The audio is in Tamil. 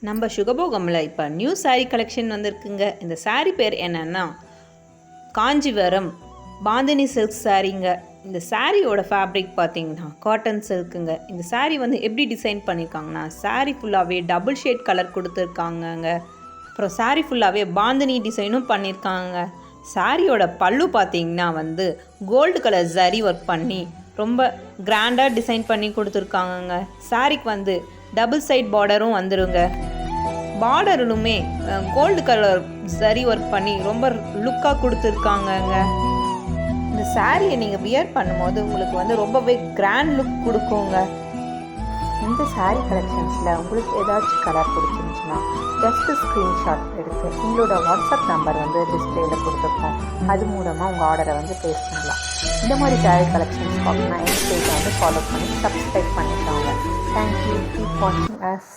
நம்ம சுகபோகமில் இப்போ நியூ சாரீ கலெக்ஷன் வந்திருக்குங்க. இந்த சாரீ பேர் என்னென்னா காஞ்சிவரம் பாந்தினி சில்க் சாரீங்க. இந்த சாரியோட ஃபேப்ரிக் பார்த்தீங்கன்னா காட்டன் சில்க்குங்க. இந்த சாரீ வந்து எப்படி டிசைன் பண்ணியிருக்காங்கன்னா சாரீ ஃபுல்லாகவே டபுள் ஷேட் கலர் கொடுத்துருக்காங்கங்க. அப்புறம் சாரீ ஃபுல்லாகவே பாந்தினி டிசைனும் பண்ணியிருக்காங்க. சாரியோட பல்லு பார்த்தீங்கன்னா வந்து கோல்டு கலர் ஜரி ஒர்க் பண்ணி ரொம்ப கிராண்டாக டிசைன் பண்ணி கொடுத்துருக்காங்கங்க. சாரீக்கு வந்து டபுள் சைட் பார்டரும் வந்துடுங்க. பார்டருமே கோல்டு கலர் சரி ஒர்க் பண்ணி ரொம்ப லுக்காக கொடுத்துருக்காங்கங்க. இந்த சாரியை நீங்கள் வியர் பண்ணும்போது உங்களுக்கு வந்து ரொம்பவே கிராண்ட் லுக் கொடுக்குங்க. இந்த சாரீ கலெக்ஷன்ஸில் உங்களுக்கு ஏதாச்சும் கலர் பிடிச்சிருந்துச்சுன்னா ஜஸ்ட்டு ஸ்க்ரீன்ஷாட் எடுத்து உங்களோட வாட்ஸ்அப் நம்பர் வந்து டிஸ்பிளேயில் கொடுத்துருக்கோம். அது மூலமாக உங்கள் ஆர்டரை வந்து ப்ளேஸ் பண்ணலாம். இந்த மாதிரி சாரீ கலெக்ஷன்ஸ் பார்க்கணும்னா எங்கள் பேஜை வந்து ஃபாலோ பண்ணி சப்ஸ்கிரைப் பண்ணிக்கோங்க. தேங்க்யூ. கீப் வாட்சிங் அஸ்.